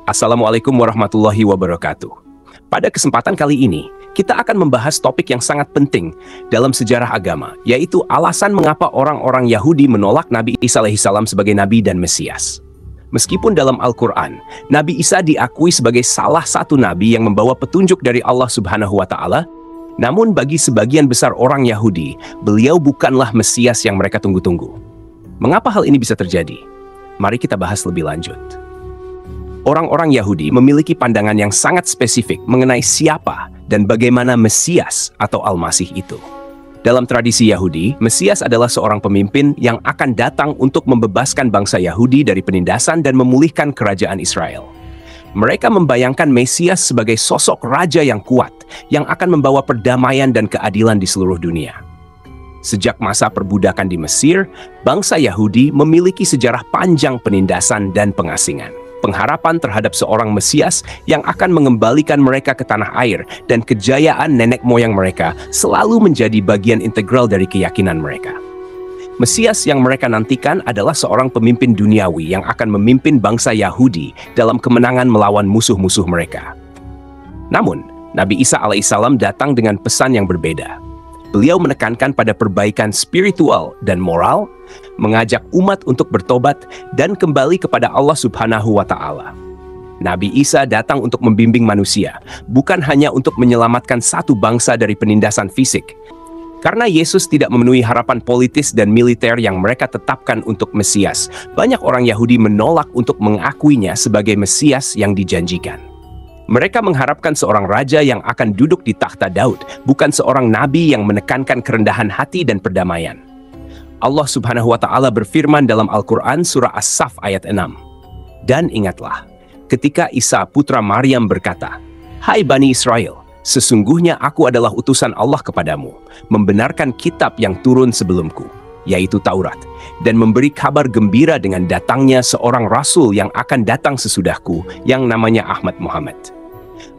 Assalamualaikum warahmatullahi wabarakatuh. Pada kesempatan kali ini, kita akan membahas topik yang sangat penting dalam sejarah agama, yaitu alasan mengapa orang-orang Yahudi menolak Nabi Isa alaihissalam sebagai Nabi dan Mesias. Meskipun dalam Al-Quran, Nabi Isa diakui sebagai salah satu Nabi yang membawa petunjuk dari Allah Subhanahu wa Ta'ala, namun bagi sebagian besar orang Yahudi, beliau bukanlah Mesias yang mereka tunggu-tunggu. Mengapa hal ini bisa terjadi? Mari kita bahas lebih lanjut. Orang-orang Yahudi memiliki pandangan yang sangat spesifik mengenai siapa dan bagaimana Mesias atau Al-Masih itu. Dalam tradisi Yahudi, Mesias adalah seorang pemimpin yang akan datang untuk membebaskan bangsa Yahudi dari penindasan dan memulihkan kerajaan Israel. Mereka membayangkan Mesias sebagai sosok raja yang kuat, yang akan membawa perdamaian dan keadilan di seluruh dunia. Sejak masa perbudakan di Mesir, bangsa Yahudi memiliki sejarah panjang penindasan dan pengasingan. Pengharapan terhadap seorang Mesias yang akan mengembalikan mereka ke tanah air dan kejayaan nenek moyang mereka selalu menjadi bagian integral dari keyakinan mereka. Mesias yang mereka nantikan adalah seorang pemimpin duniawi yang akan memimpin bangsa Yahudi dalam kemenangan melawan musuh-musuh mereka. Namun, Nabi Isa alaihissalam datang dengan pesan yang berbeda. Beliau menekankan pada perbaikan spiritual dan moral, mengajak umat untuk bertobat dan kembali kepada Allah Subhanahu wa Ta'ala. Nabi Isa datang untuk membimbing manusia, bukan hanya untuk menyelamatkan satu bangsa dari penindasan fisik. Karena Yesus tidak memenuhi harapan politis dan militer yang mereka tetapkan untuk Mesias, banyak orang Yahudi menolak untuk mengakuinya sebagai Mesias yang dijanjikan. Mereka mengharapkan seorang raja yang akan duduk di takhta Daud, bukan seorang nabi yang menekankan kerendahan hati dan perdamaian. Allah Subhanahu wa Ta'ala berfirman dalam Al-Quran surah As-Saff ayat 6. Dan ingatlah, ketika Isa putra Maryam berkata, "Hai Bani Israel, sesungguhnya aku adalah utusan Allah kepadamu, membenarkan kitab yang turun sebelumku, yaitu Taurat, dan memberi kabar gembira dengan datangnya seorang rasul yang akan datang sesudahku, yang namanya Ahmad Muhammad."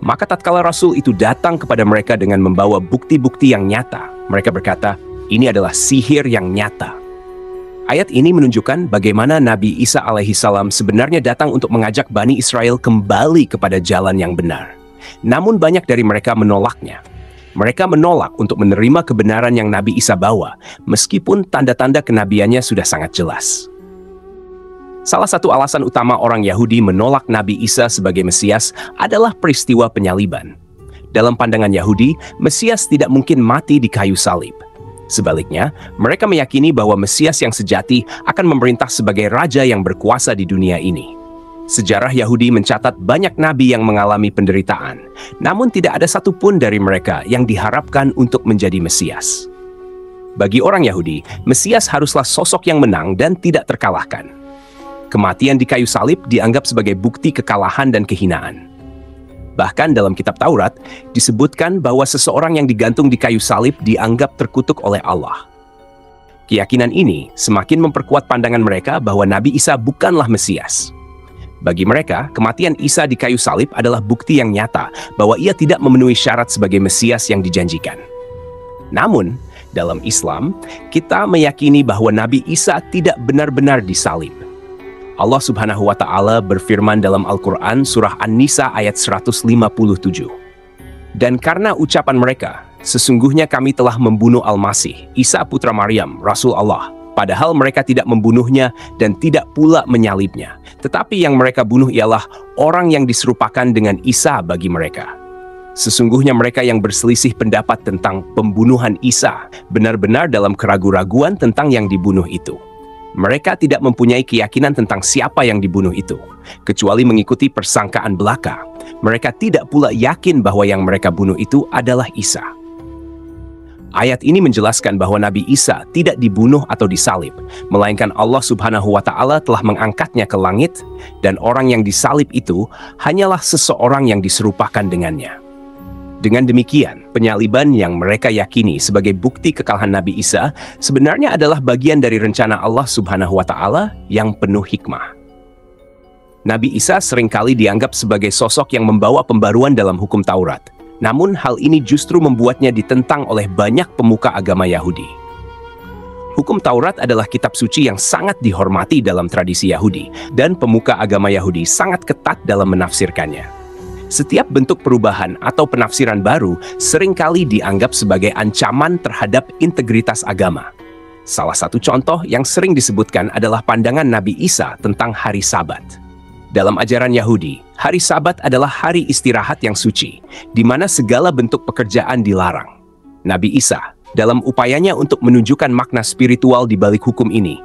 Maka tatkala rasul itu datang kepada mereka dengan membawa bukti-bukti yang nyata, mereka berkata, "Ini adalah sihir yang nyata." Ayat ini menunjukkan bagaimana Nabi Isa alaihissalam sebenarnya datang untuk mengajak Bani Israel kembali kepada jalan yang benar. Namun banyak dari mereka menolaknya. Mereka menolak untuk menerima kebenaran yang Nabi Isa bawa, meskipun tanda-tanda kenabiannya sudah sangat jelas. Salah satu alasan utama orang Yahudi menolak Nabi Isa sebagai Mesias adalah peristiwa penyaliban. Dalam pandangan Yahudi, Mesias tidak mungkin mati di kayu salib. Sebaliknya, mereka meyakini bahwa Mesias yang sejati akan memerintah sebagai raja yang berkuasa di dunia ini. Sejarah Yahudi mencatat banyak nabi yang mengalami penderitaan, namun tidak ada satupun dari mereka yang diharapkan untuk menjadi Mesias. Bagi orang Yahudi, Mesias haruslah sosok yang menang dan tidak terkalahkan. Kematian di kayu salib dianggap sebagai bukti kekalahan dan kehinaan. Bahkan dalam kitab Taurat, disebutkan bahwa seseorang yang digantung di kayu salib dianggap terkutuk oleh Allah. Keyakinan ini semakin memperkuat pandangan mereka bahwa Nabi Isa bukanlah Mesias. Bagi mereka, kematian Isa di kayu salib adalah bukti yang nyata bahwa ia tidak memenuhi syarat sebagai Mesias yang dijanjikan. Namun, dalam Islam, kita meyakini bahwa Nabi Isa tidak benar-benar disalib. Allah Subhanahu wa Ta'ala berfirman dalam Al-Quran surah An-Nisa ayat 157. Dan karena ucapan mereka, sesungguhnya kami telah membunuh Al-Masih, Isa putra Maryam, Rasul Allah. Padahal mereka tidak membunuhnya dan tidak pula menyalibnya. Tetapi yang mereka bunuh ialah orang yang diserupakan dengan Isa bagi mereka. Sesungguhnya mereka yang berselisih pendapat tentang pembunuhan Isa benar-benar dalam keraguan-raguan tentang yang dibunuh itu. Mereka tidak mempunyai keyakinan tentang siapa yang dibunuh itu, kecuali mengikuti persangkaan belaka. Mereka tidak pula yakin bahwa yang mereka bunuh itu adalah Isa. Ayat ini menjelaskan bahwa Nabi Isa tidak dibunuh atau disalib, melainkan Allah Subhanahu wa Ta'ala telah mengangkatnya ke langit, dan orang yang disalib itu hanyalah seseorang yang diserupakan dengannya. Dengan demikian, penyaliban yang mereka yakini sebagai bukti kekalahan Nabi Isa sebenarnya adalah bagian dari rencana Allah Subhanahu wa Ta'ala yang penuh hikmah. Nabi Isa seringkali dianggap sebagai sosok yang membawa pembaruan dalam hukum Taurat. Namun hal ini justru membuatnya ditentang oleh banyak pemuka agama Yahudi. Hukum Taurat adalah kitab suci yang sangat dihormati dalam tradisi Yahudi, dan pemuka agama Yahudi sangat ketat dalam menafsirkannya. Setiap bentuk perubahan atau penafsiran baru seringkali dianggap sebagai ancaman terhadap integritas agama. Salah satu contoh yang sering disebutkan adalah pandangan Nabi Isa tentang hari Sabat. Dalam ajaran Yahudi, hari Sabat adalah hari istirahat yang suci, di mana segala bentuk pekerjaan dilarang. Nabi Isa, dalam upayanya untuk menunjukkan makna spiritual di balik hukum ini,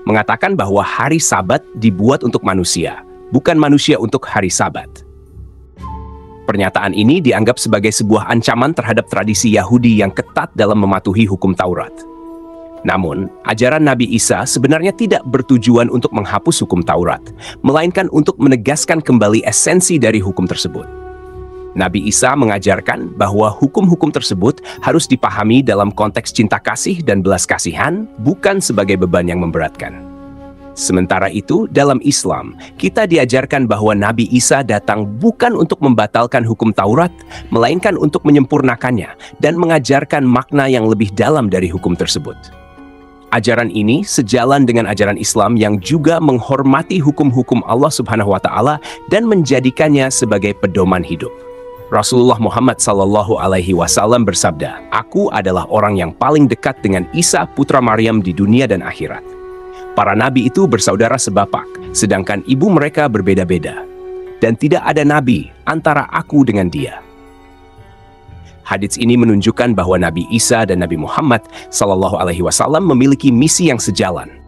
mengatakan bahwa hari Sabat dibuat untuk manusia, bukan manusia untuk hari Sabat. Pernyataan ini dianggap sebagai sebuah ancaman terhadap tradisi Yahudi yang ketat dalam mematuhi hukum Taurat. Namun, ajaran Nabi Isa sebenarnya tidak bertujuan untuk menghapus hukum Taurat, melainkan untuk menegaskan kembali esensi dari hukum tersebut. Nabi Isa mengajarkan bahwa hukum-hukum tersebut harus dipahami dalam konteks cinta kasih dan belas kasihan, bukan sebagai beban yang memberatkan. Sementara itu, dalam Islam, kita diajarkan bahwa Nabi Isa datang bukan untuk membatalkan hukum Taurat, melainkan untuk menyempurnakannya dan mengajarkan makna yang lebih dalam dari hukum tersebut. Ajaran ini sejalan dengan ajaran Islam yang juga menghormati hukum-hukum Allah Subhanahu wa Ta'ala dan menjadikannya sebagai pedoman hidup. Rasulullah Muhammad SAW bersabda, "Aku adalah orang yang paling dekat dengan Isa putra Maryam di dunia dan akhirat." Para nabi itu bersaudara sebapak, sedangkan ibu mereka berbeda-beda. Dan tidak ada nabi antara aku dengan dia. Hadits ini menunjukkan bahwa Nabi Isa dan Nabi Muhammad SAW memiliki misi yang sejalan.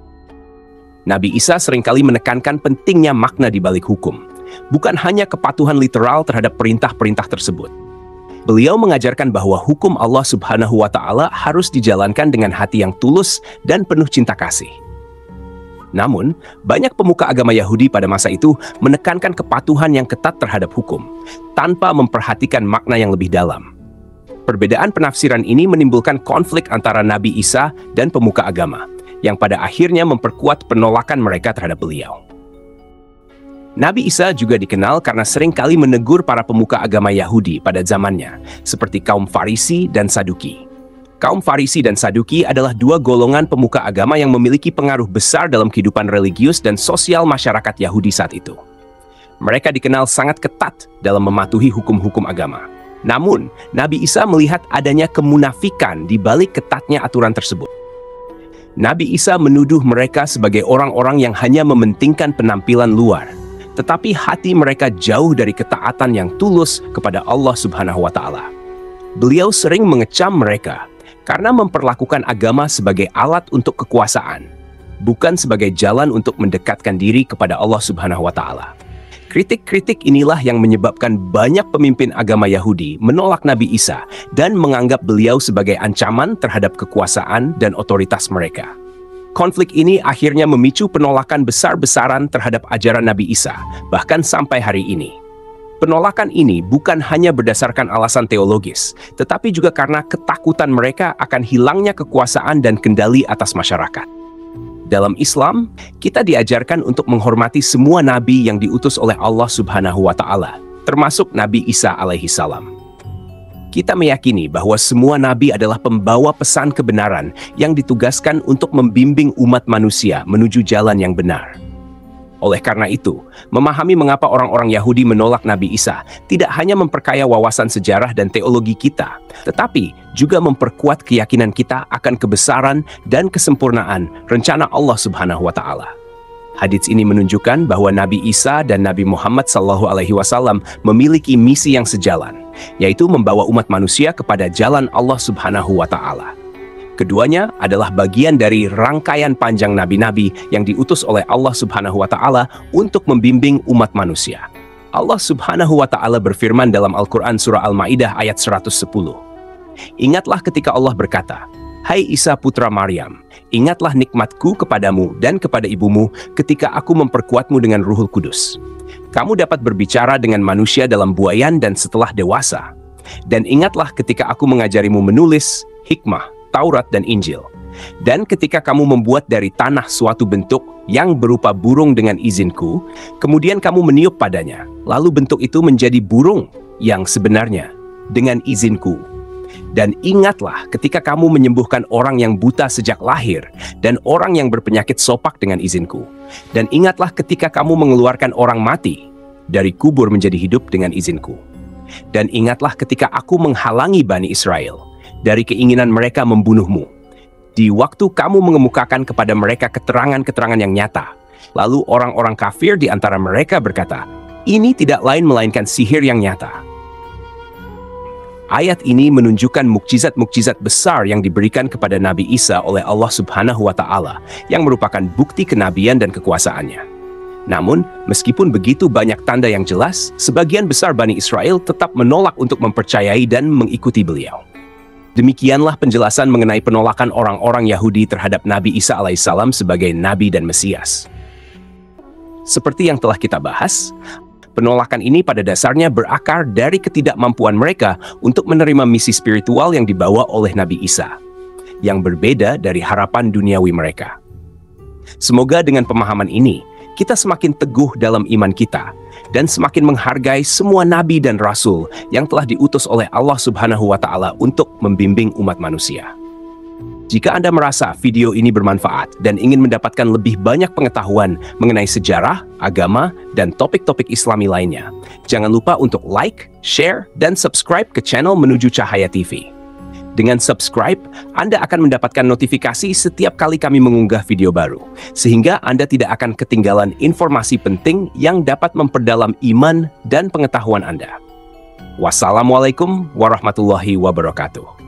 Nabi Isa seringkali menekankan pentingnya makna di balik hukum, bukan hanya kepatuhan literal terhadap perintah-perintah tersebut. Beliau mengajarkan bahwa hukum Allah Subhanahu wa Ta'ala harus dijalankan dengan hati yang tulus dan penuh cinta kasih. Namun, banyak pemuka agama Yahudi pada masa itu menekankan kepatuhan yang ketat terhadap hukum, tanpa memperhatikan makna yang lebih dalam. Perbedaan penafsiran ini menimbulkan konflik antara Nabi Isa dan pemuka agama, yang pada akhirnya memperkuat penolakan mereka terhadap beliau. Nabi Isa juga dikenal karena seringkali menegur para pemuka agama Yahudi pada zamannya, seperti kaum Farisi dan Saduki. Kaum Farisi dan Saduki adalah dua golongan pemuka agama yang memiliki pengaruh besar dalam kehidupan religius dan sosial masyarakat Yahudi saat itu. Mereka dikenal sangat ketat dalam mematuhi hukum-hukum agama. Namun, Nabi Isa melihat adanya kemunafikan di balik ketatnya aturan tersebut. Nabi Isa menuduh mereka sebagai orang-orang yang hanya mementingkan penampilan luar, tetapi hati mereka jauh dari ketaatan yang tulus kepada Allah Subhanahu wa Ta'ala. Beliau sering mengecam mereka karena memperlakukan agama sebagai alat untuk kekuasaan, bukan sebagai jalan untuk mendekatkan diri kepada Allah Subhanahu wa Ta'ala. Kritik-kritik inilah yang menyebabkan banyak pemimpin agama Yahudi menolak Nabi Isa dan menganggap beliau sebagai ancaman terhadap kekuasaan dan otoritas mereka. Konflik ini akhirnya memicu penolakan besar-besaran terhadap ajaran Nabi Isa, bahkan sampai hari ini. Penolakan ini bukan hanya berdasarkan alasan teologis, tetapi juga karena ketakutan mereka akan hilangnya kekuasaan dan kendali atas masyarakat. Dalam Islam, kita diajarkan untuk menghormati semua nabi yang diutus oleh Allah Subhanahu wa Ta'ala, termasuk Nabi Isa alaihi salam. Kita meyakini bahwa semua nabi adalah pembawa pesan kebenaran yang ditugaskan untuk membimbing umat manusia menuju jalan yang benar. Oleh karena itu, memahami mengapa orang-orang Yahudi menolak Nabi Isa tidak hanya memperkaya wawasan sejarah dan teologi kita, tetapi juga memperkuat keyakinan kita akan kebesaran dan kesempurnaan rencana Allah Subhanahu wa Ta'ala. Hadits ini menunjukkan bahwa Nabi Isa dan Nabi Muhammad SAW memiliki misi yang sejalan, yaitu membawa umat manusia kepada jalan Allah Subhanahu wa Ta'ala. Keduanya adalah bagian dari rangkaian panjang nabi-nabi yang diutus oleh Allah Subhanahu wa Ta'ala untuk membimbing umat manusia. Allah Subhanahu wa Ta'ala berfirman dalam Al-Quran Surah Al-Ma'idah ayat 110. Ingatlah ketika Allah berkata, "Hai Isa putra Maryam, ingatlah nikmatku kepadamu dan kepada ibumu ketika aku memperkuatmu dengan Ruhul Kudus. Kamu dapat berbicara dengan manusia dalam buayan dan setelah dewasa. Dan ingatlah ketika aku mengajarimu menulis, hikmah, Taurat dan Injil. Dan ketika kamu membuat dari tanah suatu bentuk yang berupa burung dengan izinku, kemudian kamu meniup padanya, lalu bentuk itu menjadi burung yang sebenarnya dengan izinku. Dan ingatlah ketika kamu menyembuhkan orang yang buta sejak lahir dan orang yang berpenyakit sopak dengan izinku. Dan ingatlah ketika kamu mengeluarkan orang mati dari kubur menjadi hidup dengan izinku. Dan ingatlah ketika aku menghalangi Bani Israel dari keinginan mereka membunuhmu. Di waktu kamu mengemukakan kepada mereka keterangan-keterangan yang nyata. Lalu orang-orang kafir di antara mereka berkata, ini tidak lain melainkan sihir yang nyata. Ayat ini menunjukkan mukjizat-mukjizat besar yang diberikan kepada Nabi Isa oleh Allah Subhanahu wa Ta'ala, yang merupakan bukti kenabian dan kekuasaannya. Namun, meskipun begitu banyak tanda yang jelas, sebagian besar Bani Israel tetap menolak untuk mempercayai dan mengikuti beliau. Demikianlah penjelasan mengenai penolakan orang-orang Yahudi terhadap Nabi Isa alaihissalam sebagai Nabi dan Mesias. Seperti yang telah kita bahas, penolakan ini pada dasarnya berakar dari ketidakmampuan mereka untuk menerima misi spiritual yang dibawa oleh Nabi Isa, yang berbeda dari harapan duniawi mereka. Semoga dengan pemahaman ini, kita semakin teguh dalam iman kita, dan semakin menghargai semua nabi dan rasul yang telah diutus oleh Allah Subhanahu wa Ta'ala untuk membimbing umat manusia. Jika Anda merasa video ini bermanfaat dan ingin mendapatkan lebih banyak pengetahuan mengenai sejarah, agama, dan topik-topik Islami lainnya, jangan lupa untuk like, share, dan subscribe ke channel Menuju Cahaya TV. Dengan subscribe, Anda akan mendapatkan notifikasi setiap kali kami mengunggah video baru, sehingga Anda tidak akan ketinggalan informasi penting yang dapat memperdalam iman dan pengetahuan Anda. Wassalamualaikum warahmatullahi wabarakatuh.